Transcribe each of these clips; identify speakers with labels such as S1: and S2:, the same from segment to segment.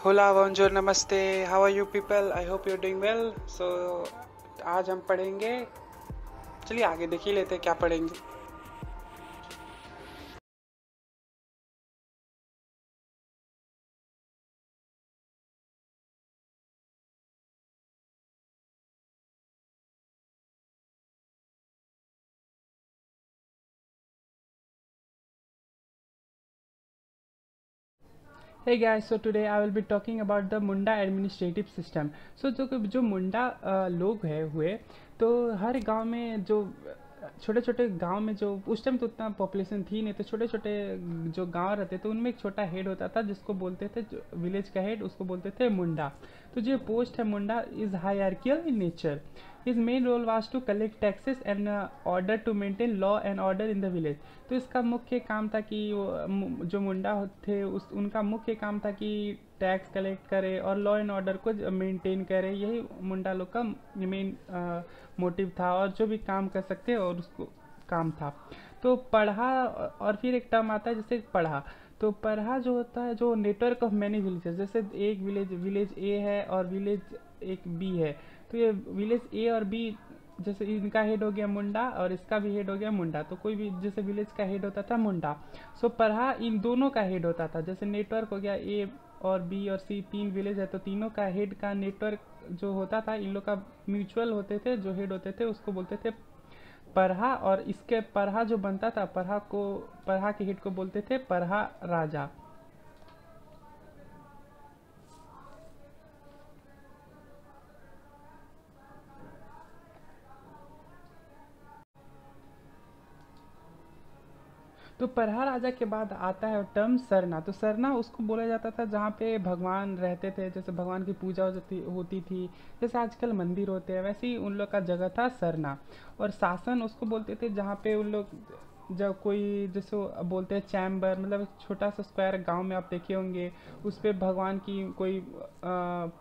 S1: Hola, bonjour, namaste. How are you people? I hope you're doing well. So आज हम पढ़ेंगे, चलिए आगे देख ही लेते हैं क्या पढ़ेंगे।
S2: Hey guys, so today I will be talking about the Munda administrative system. जो मुंडा लोग है हुए, तो हर गांव में जो छोटे छोटे गांव में जो उस टाइम तो उतना पॉपुलेशन थी नहीं, तो छोटे छोटे जो गांव रहते तो उनमें एक छोटा हेड होता था जिसको बोलते थे, जो विलेज का हेड उसको बोलते थे मुंडा। तो जो पोस्ट है Munda is hierarchical in nature. His main role was to collect taxes and order to maintain law and order in the village. तो इसका मुख्य काम था कि जो मुंडा थे उस उनका मुख्य काम था कि टैक्स कलेक्ट करे और लॉ एंड ऑर्डर को मेंटेन करे। यही मुंडा लोग का मेन मोटिव था और जो भी काम कर सकते और उसको काम था। तो पढ़ा, और फिर एक टर्म आता है जैसे पढ़ा। तो पढ़ा जो होता है, जो नेटवर्क ऑफ मैनी विलेजेस, जैसे एक विलेज ए है और विलेज एक बी है। तो ये विलेज ए और बी, जैसे इनका हेड हो गया मुंडा और इसका भी हेड हो गया मुंडा, तो कोई भी जैसे विलेज का हेड होता था मुंडा, सो पढ़ा इन दोनों का हेड होता था। जैसे नेटवर्क हो गया ए और बी और सी, तीन विलेज है तो तीनों का हेड का नेटवर्क जो होता था इन लोग का म्यूचुअल होते थे, जो हेड होते थे उसको बोलते थे पढ़ा। और इसके पढ़ा जो बनता था, पढ़ा के हेड को बोलते थे पढ़ा राजा। तो पढ़ा राजा के बाद आता है टर्म सरना। तो सरना उसको बोला जाता था जहाँ पे भगवान रहते थे, जैसे भगवान की पूजा होती थी, जैसे आजकल मंदिर होते हैं वैसे ही उन लोग का जगह था सरना। और शासन उसको बोलते थे जहाँ पे उन लोग, जब कोई जैसे वो बोलते हैं चैम्बर, मतलब एक छोटा सा स्क्वायर गांव में आप देखे होंगे, उस पे भगवान की कोई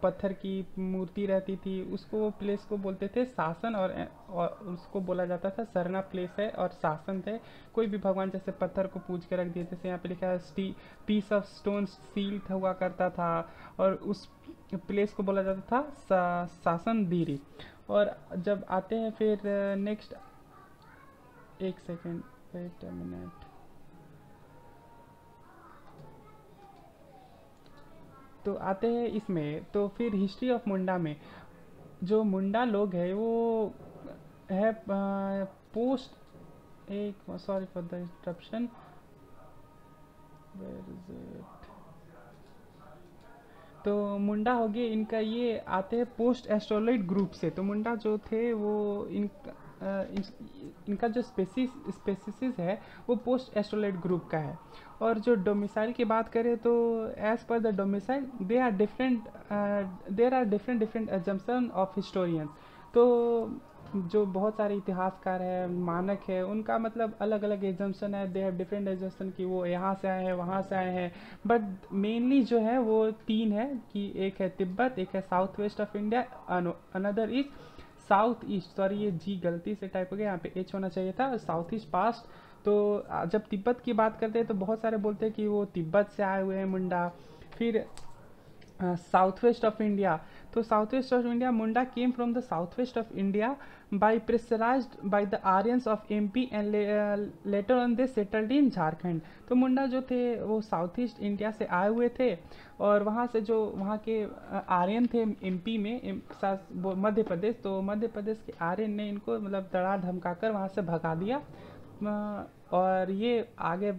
S2: पत्थर की मूर्ति रहती थी, उसको वो प्लेस को बोलते थे शासन। और उसको बोला जाता था सरना प्लेस है और शासन थे। कोई भी भगवान जैसे पत्थर को पूज के रख दिए, जैसे यहाँ पे लिखा है पीस ऑफ स्टोन सील हुआ करता था, और उस प्लेस को बोला जाता था शासन दीरी। और जब आते हैं फिर नेक्स्ट, एक सेकेंड, वेट अ मिनट। तो आते हैं इसमें, तो फिर हिस्ट्री ऑफ मुंडा में जो मुंडा लोग है वो है पोस्ट, एक sorry for the interruption, where is it. तो मुंडा हो गए इनका, ये आते हैं पोस्ट एस्ट्रोलॉइड ग्रुप से। तो मुंडा जो थे वो इनका जो स्पेसिस है वो पोस्ट एस्ट्रोलॉइड ग्रुप का है। और जो डोमिसाइल की बात करें तो as per the domicile there are different different assumption of historians. तो जो बहुत सारे इतिहासकार है, मानक है, उनका मतलब अलग अलग एजम्पन है, दे हैव डिफरेंट एजम्पन कि वो यहाँ से आए हैं वहाँ से आए हैं। बट मेनली जो है वो तीन है कि एक है तिब्बत, एक है south west of India, another is south east. Sorry ये जी गलती से टाइप हो गया, यहाँ पे एच होना चाहिए था, साउथ ईस्ट पास्ट। तो जब तिब्बत की बात करते हैं तो बहुत सारे बोलते हैं कि वो तिब्बत से आए हुए हैं मुंडा। फिर साउथ वेस्ट ऑफ इंडिया, तो south west of India Munda came from the south west of India by pressurised by the Aryans of MP and later on they settled in Jharkhand. तो मुंडा जो थे वो साउथ ईस्ट इंडिया से आए हुए थे, और वहाँ से जो वहाँ के आर्यन थे एमपी में, मध्य प्रदेश, तो मध्य प्रदेश के आर्यन ने इनको मतलब दड़ा धमका कर वहाँ से भगा दिया। और ये आगे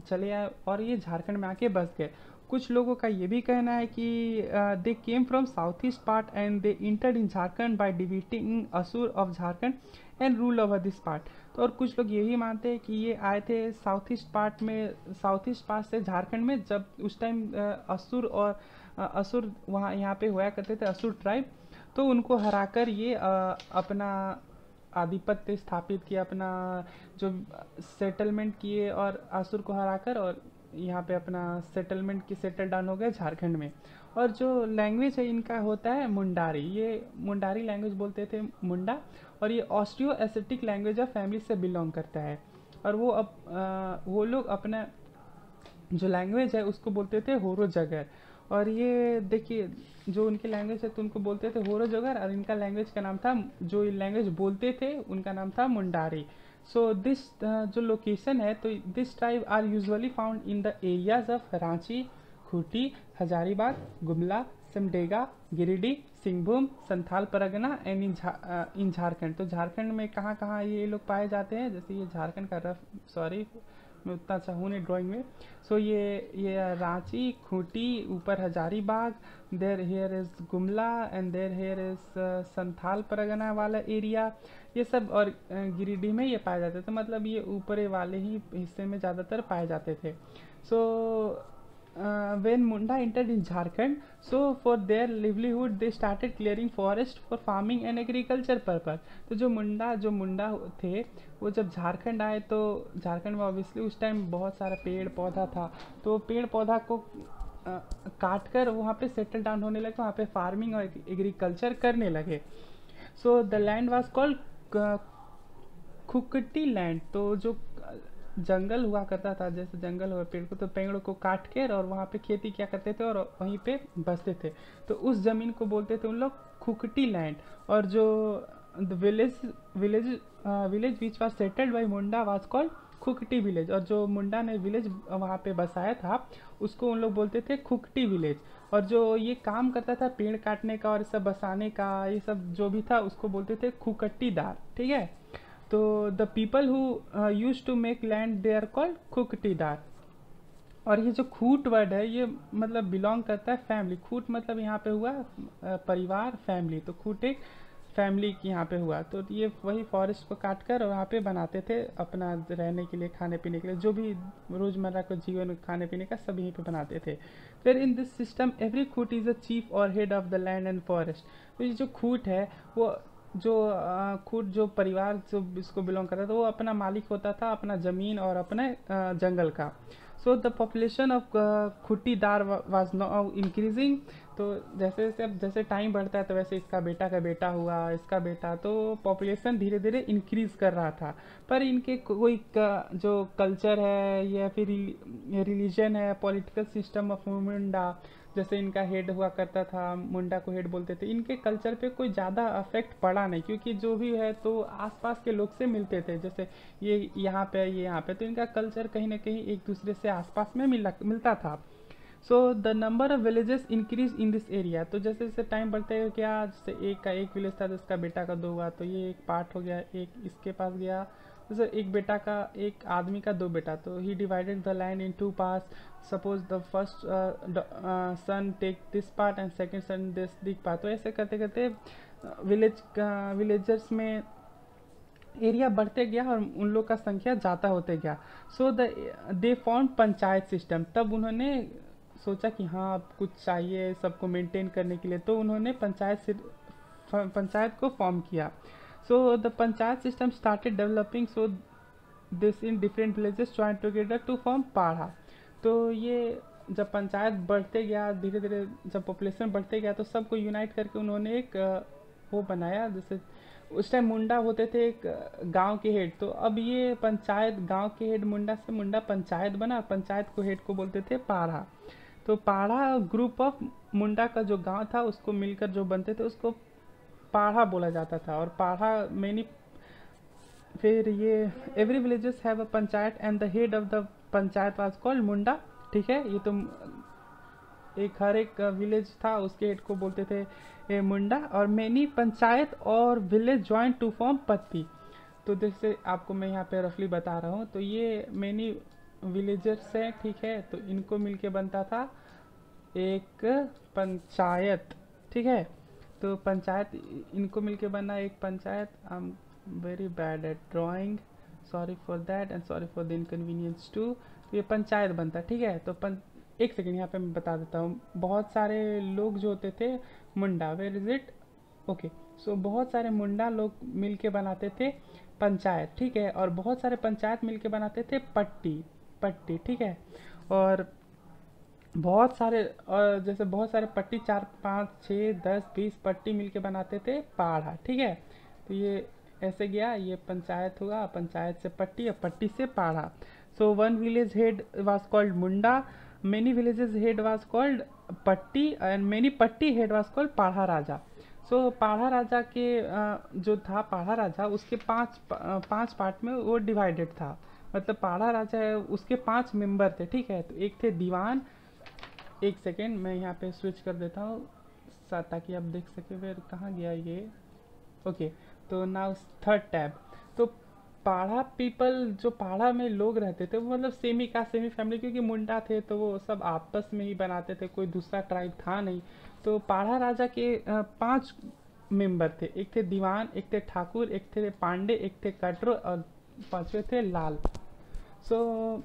S2: चले आए और ये झारखंड में आके बस गए। कुछ लोगों का ये भी कहना है कि they came from south east part and they entered in Jharkhand by defeating Asur of Jharkhand and rule over this part. तो और कुछ लोग ये भी मानते हैं कि ये आए थे साउथ ईस्ट पार्ट में, साउथ ईस्ट पार्ट से झारखंड में, जब उस टाइम असुर और असुर वहाँ यहाँ पे हुआ करते थे, असुर ट्राइब। तो उनको हराकर ये अपना आधिपत्य स्थापित किया, अपना जो सेटलमेंट किए और असुर को हराकर, और यहाँ पे अपना सेटलमेंट की सेटल डाउन हो गए झारखंड में। और जो लैंग्वेज है इनका होता है मुंडारी, ये मुंडारी लैंग्वेज बोलते थे मुंडा। और ये Austro Asiatic language of family से बिलोंग करता है। और वो वो लोग अपना जो लैंग्वेज है उसको बोलते थे होरो जगर। और ये देखिए जो उनकी लैंग्वेज है तो उनको बोलते थे होरोजोगर, और इनका लैंग्वेज का नाम था, जो लैंग्वेज बोलते थे उनका नाम था मुंडारी। सो दिस जो लोकेशन है, तो this tribe are usually found in the areas of Ranchi, Khunti, Hazaribagh, Gumla, Simdega, Giridih, Singhbhum, Santhal Pargana and in Jharkhand. तो झारखंड में कहाँ कहाँ ये लोग पाए जाते हैं, जैसे ये झारखंड का रफ, सॉरी मैं उतना अच्छा हूँ नहीं ड्राइंग में। सो ये रांची, खूंटी, ऊपर Hazaribagh, there here is Gumla and there here is Santhal Pargana वाला एरिया, ये सब। और गिरिडीह में ये पाए जाते थे, मतलब ये ऊपरे वाले ही हिस्से में ज़्यादातर पाए जाते थे। सो when Munda entered in Jharkhand, so for their livelihood they started clearing forest for farming and agriculture purpose। तो जो मुंडा थे वो जब झारखंड आए, तो झारखंड में ऑब्वियसली उस टाइम बहुत सारा पेड़ पौधा था, तो पेड़ पौधा को काट कर वहाँ पे सेटल डाउन होने लगे, वहाँ पे फार्मिंग और एग्रीकल्चर करने लगे। So the land was called Khukti land. तो जो जंगल हुआ करता था, जैसे जंगल हुआ पेड़ को, तो पेड़ों को काट कर और वहाँ पे खेती किया करते थे और वहीं पे बसते थे, तो उस जमीन को बोलते थे उन लोग खुकटी लैंड। और जो village village village which was settled by Munda was called Khukti village. और जो मुंडा ने विलेज वहाँ पे बसाया था उसको उन लोग बोलते थे खुकटी विलेज। और जो ये काम करता था पेड़ काटने का और सब बसाने का, ये सब जो भी था, उसको बोलते थे खुकटीदार, ठीक है। तो the people who use to make land they are called Khuktidar. और ये जो खूट वर्ड है ये मतलब बिलोंग करता है फैमिली। खूट मतलब यहाँ पे हुआ परिवार, फैमिली, तो खूट एक फैमिली की यहाँ पे हुआ। तो ये वही फॉरेस्ट को काट कर और वहाँ पे बनाते थे अपना रहने के लिए, खाने पीने के लिए, जो भी रोज़मर्रा का जीवन खाने पीने का सब यहीं पे बनाते थे। फिर in this system every Khut is a chief और head of the land and forest. तो ये जो खूट है वो जो खूट जो परिवार जो इसको बिलोंग करता था वो अपना मालिक होता था, अपना ज़मीन और अपने जंगल का। So the population of Khutidar was now increasing. तो जैसे जैसे अब जैसे टाइम बढ़ता है तो वैसे इसका बेटा का बेटा हुआ, इसका बेटा, तो पॉपुलेशन धीरे धीरे इंक्रीज कर रहा था। पर इनके कोई जो कल्चर है या फिर रिलीजन है, पॉलिटिकल सिस्टम ऑफ मुंडा, जैसे इनका हेड हुआ करता था, मुंडा को हेड बोलते थे, इनके कल्चर पे कोई ज़्यादा अफेक्ट पड़ा नहीं, क्योंकि जो भी है तो आसपास के लोग से मिलते थे। जैसे ये यहाँ पे, ये यहाँ पे, तो इनका कल्चर कहीं ना कहीं एक दूसरे से आसपास में मिलता था। So the number of villages increase in this area. तो जैसे जैसे टाइम बढ़ते गया, जैसे एक का एक विलेज था तो इसका बेटा का दो हुआ, तो ये एक पार्ट हो गया, एक इसके पास गया। जैसे एक बेटा का, एक आदमी का दो बेटा, तो he divided the land in two parts. Suppose the first son take this part and second son this part. तो ऐसे करते करते विलेजर्स में एरिया बढ़ते गया और उन लोग का संख्या ज़्यादा होते गया। सो दे फॉर्म पंचायत सिस्टम। तब उन्होंने सोचा कि हाँ अब कुछ चाहिए सबको मेंटेन करने के लिए, तो उन्होंने पंचायत को फॉर्म किया। So the panchayat system started developing, so this in different villages join together to form Parha. तो ये जब पंचायत बढ़ते गया धीरे धीरे, जब पॉपुलेशन बढ़ते गया, तो सबको यूनाइट करके उन्होंने एक वो बनाया। जैसे उस टाइम मुंडा होते थे एक गांव के हेड, तो अब ये पंचायत गांव के हेड मुंडा से मुंडा पंचायत बना, पंचायत को हेड को बोलते थे पाड़ा। तो पाड़ा ग्रुप ऑफ मुंडा का जो गांव था उसको मिलकर जो बनते थे उसको पाड़ा बोला जाता था। और पाड़ा मैनी, फिर ये every villages have a panchayat and the head of the panchayat was called Munda, ठीक है। ये तो एक हर एक विलेज था उसके हेड को बोलते थे मुंडा। और मैनी पंचायत और विलेज ज्वाइन टू फॉर्म पत्ती। तो जैसे आपको मैं यहाँ पे रफली बता रहा हूँ, तो ये मैनी विलेजर्स हैं, ठीक है, तो इनको मिलके बनता था एक पंचायत, ठीक है। तो पंचायत इनको मिलके बना एक panchayat. I am very bad at drawing, sorry for that and sorry for the inconvenience too. तो ये पंचायत बनता, ठीक है। तो एक सेकेंड यहाँ पे मैं बता देता हूँ। बहुत सारे लोग जो होते थे मुंडा, वेयर इज इट, ओके। सो बहुत सारे मुंडा लोग मिलके बनाते थे पंचायत, ठीक है। और बहुत सारे पंचायत मिलके बनाते थे पट्टी, ठीक है। और बहुत सारे, और जैसे बहुत सारे पट्टी 4 5 6 10 20 पट्टी मिलके बनाते थे पाड़ा, ठीक है। तो ये ऐसे गया, ये पंचायत हुआ, पंचायत से पट्टी और पट्टी से पाड़ा। So one village head was called Munda, many villages head was called पट्टी एंड मेनी पट्टी हेड वाज कॉल्ड पाढ़ा राजा। सो पाढ़ा राजा के जो था पाढ़ा राजा, उसके पांच पार्ट में वो डिवाइडेड था। मतलब पाढ़ा राजा है, उसके 5 मेंबर थे, ठीक है। तो एक थे दीवान, एक सेकेंड मैं यहाँ पे स्विच कर देता हूँ ताकि आप देख सके। फिर कहाँ गया ये, ओके। तो नाउ थर्ड टैब। तो पाढ़ा पीपल, जो पाढ़ा में लोग रहते थे वो मतलब सेमी कास्ट सेमी फैमिली, क्योंकि मुंडा थे तो वो सब आपस में ही बनाते थे, कोई दूसरा ट्राइब था नहीं। तो पाढ़ा राजा के 5 मेंबर थे। एक थे दीवान, एक थे ठाकुर, एक थे पांडे, एक थे कटरो और 5वें थे लाल। सो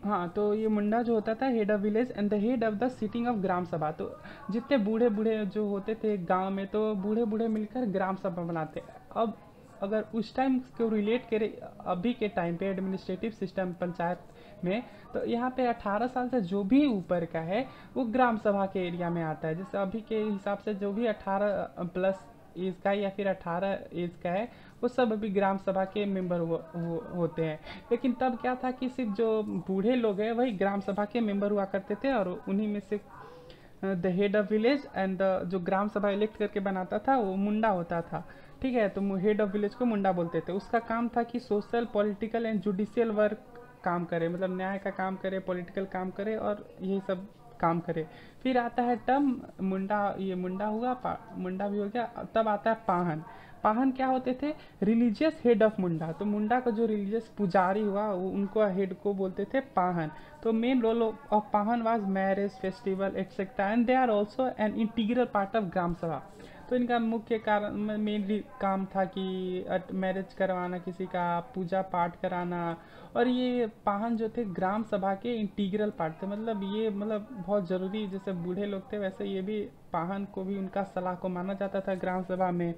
S2: हाँ, तो ये मुंडा जो होता था head of village and the head of the sitting of gram sabha. तो जितने बूढ़े बूढ़े जो होते थे गांव में, तो बूढ़े बूढ़े मिलकर ग्राम सभा बनाते। अब अगर उस टाइम को रिलेट करें अभी के टाइम पे एडमिनिस्ट्रेटिव सिस्टम पंचायत में, तो यहाँ पे 18 साल से जो भी ऊपर का है वो ग्राम सभा के एरिया में आता है। जैसे अभी के हिसाब से जो भी 18 प्लस एज का या फिर 18 एज का है, वो सब अभी ग्राम सभा के मेंबर होते हैं। लेकिन तब क्या था कि सिर्फ जो बूढ़े लोग हैं वही ग्राम सभा के मेंबर हुआ करते थे, और उन्हीं में से the head of village and जो ग्राम सभा इलेक्ट करके बनाता था वो मुंडा होता था, ठीक है। तो हेड ऑफ विलेज को मुंडा बोलते थे। उसका काम था कि social, political and judicial work काम करे, मतलब न्याय का काम करे, पॉलिटिकल काम करे और यही सब काम करे। फिर आता है टर्म मुंडा, ये मुंडा हुआ, मुंडा भी हो गया। तब आता है पाहन। पाहन क्या होते थे? रिलीजियस हेड ऑफ मुंडा। तो मुंडा का जो रिलीजियस पुजारी हुआ वो उनको हेड को बोलते थे पाहन। तो main role of Pahan was marriage, festival etcetera and they are also an integral part of gram sabha. तो इनका मुख्य कारण मेन काम था कि मैरिज करवाना किसी का, पूजा पाठ कराना। और ये पाहन जो थे ग्राम सभा के इंटीग्रल पार्ट थे, मतलब ये मतलब बहुत ज़रूरी, जैसे बूढ़े लोग थे वैसे ये भी पाहन को भी उनका सलाह को माना जाता था ग्राम सभा में।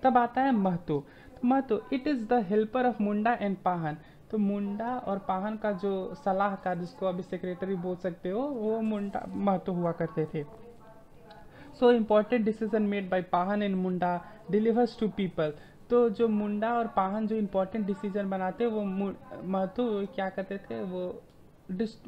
S2: तब आता है महतो। तो Mahto it is the helper of Munda and Pahan. तो मुंडा और पाहन का जो सलाहकार, जिसको अभी सेक्रेटरी बोल सकते हो, वो मुंडा महतो हुआ करते थे। So important decision made by Pahan and Munda delivers to people. तो जो मुंडा और पाहन जो इम्पोर्टेंट डिसीजन बनाते वो महतो क्या करते थे, वो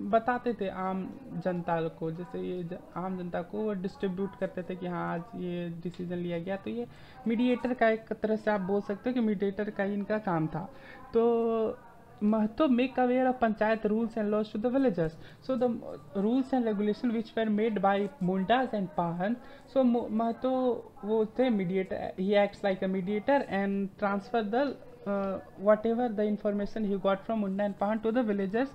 S2: बताते थे आम जनता को। जैसे ये आम जनता को वो डिस्ट्रीब्यूट करते थे कि हाँ आज ये डिसीजन लिया गया। तो ये मीडिएटर का एक तरह से आप बोल सकते हो कि मीडिएटर का ही इनका काम था। तो Mahto make aware of panchayat rules and laws to the villagers. So the rules and regulation which were made by Mundas and Pahan. So Mahto वो थे mediator, he acts like a mediator and transfer the whatever the information he got from Munda and Pahan to the villagers.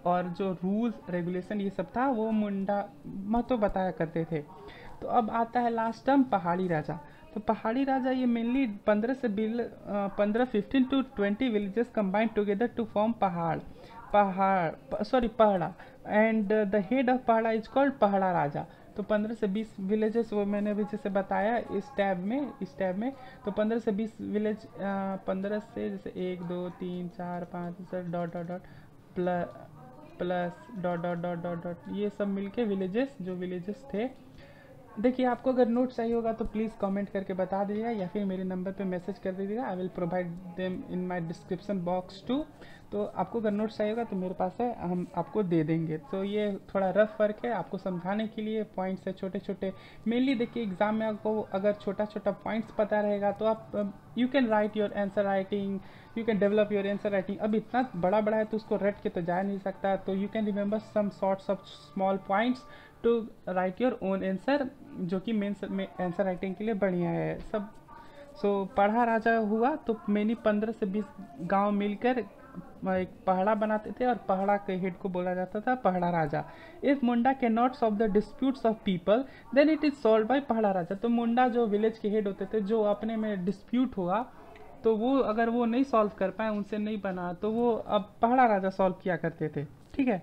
S2: और जो rules regulation ये सब था वो मुंडा महतो बताया करते थे। तो अब आता है लास्ट टर्म पहाड़ी राजा। तो पहाड़ी राजा ये mainly 15 to 20 villages combined together to form Parha and the head of Parha is called Parha Raja. तो 15 से 20 विलेजेस, वो मैंने अभी जैसे बताया इस टैब में तो 15 से 20 विलेज, 15 से जैसे 1 2 3 4 5 dot dot dot plus dot dot dot dot dot ये सब मिलके विलेजेस थे। देखिए आपको अगर नोट चाहिए होगा तो प्लीज़ कमेंट करके बता दीजिएगा या फिर मेरे नंबर पे मैसेज कर दीजिएगा। I will provide them in my description box too. तो आपको अगर नोट चाहिए होगा तो मेरे पास है, हम आपको दे देंगे। तो ये थोड़ा रफ वर्क है आपको समझाने के लिए, पॉइंट्स है छोटे छोटे। मेनली देखिए एग्जाम में आपको अगर छोटा छोटा पॉइंट्स पता रहेगा तो आप you can write your answer writing, you can develop your answer writing. अब इतना बड़ा बड़ा है तो उसको रट के तो जा नहीं सकता, तो you can remember some sorts of small points to write your own answer, जो कि मेन आंसर राइटिंग के लिए बढ़िया है सब। सो पढ़ा राजा हुआ तो मैंने 15 से 20 गांव मिलकर एक पहाड़ा बनाते थे और पहाड़ा के हेड को बोला जाता था Parha Raja. If Munda can not solve the disputes of people then it is solve by Parha Raja. तो मुंडा जो विलेज के हेड होते थे, जो अपने में डिस्प्यूट हुआ तो वो अगर वो नहीं सॉल्व कर पाए, उनसे नहीं बना, तो वो अब पहाड़ा राजा सॉल्व किया करते थे, ठीक है।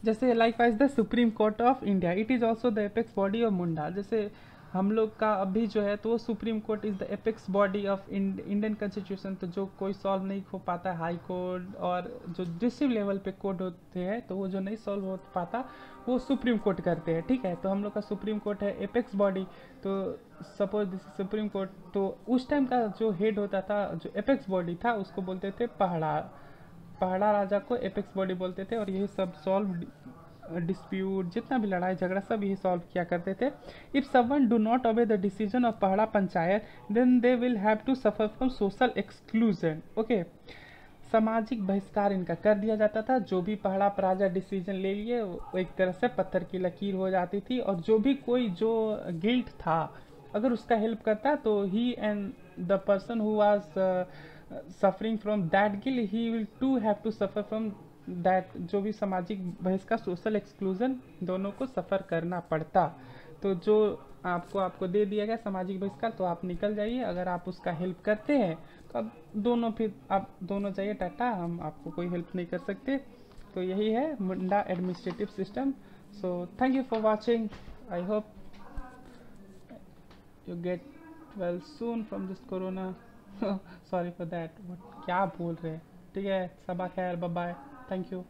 S2: जैसे likewise the supreme court of India, it is also the apex body of Munda. जैसे हम लोग का अभी जो है तो वो supreme court is the apex body of Indian constitution. तो जो कोई सॉल्व नहीं हो पाता है, हाई कोर्ट और जो डिस्ट्रिक्ट लेवल पे कोर्ट होते हैं, तो वो जो नहीं सॉल्व हो पाता वो सुप्रीम कोर्ट करते हैं, ठीक है। तो हम लोग का सुप्रीम कोर्ट है एपेक्स बॉडी। तो सपोज दिस सुप्रीम कोर्ट, तो उस टाइम का जो हेड होता था, जो एपेक्स बॉडी था, उसको बोलते थे पहाड़ा राजा को एपेक्स बॉडी बोलते थे और यही सब सॉल्व डिस्प्यूट, जितना भी लड़ाई झगड़ा सब यही सॉल्व किया करते थे। If someone do not obey the decision of Parha panchayat then they will have to suffer from social exclusion. Okay, सामाजिक बहिष्कार इनका कर दिया जाता था। जो भी पहाड़ा राजा डिसीजन ले लिए वो एक तरह से पत्थर की लकीर हो जाती थी, और जो भी कोई जो गिल्ट था अगर उसका हेल्प करता तो he and the person who was suffering from that guilt he will to have to suffer from that, जो भी सामाजिक बहिष्कार सोशल एक्सक्लूजन दोनों को सफ़र करना पड़ता। तो जो आपको दे दिया गया सामाजिक बहिष्कार, तो आप निकल जाइए। अगर आप उसका हेल्प करते हैं तो आप दोनों जाइए टाटा, हम आपको कोई हेल्प नहीं कर सकते। तो यही है Munda administrative system. So thank you for watching, I hope you get well soon from this corona. Sorry for that, क्या बोल रहे हैं। ठीक है, सबा खैर, बाय बाय, थैंक यू।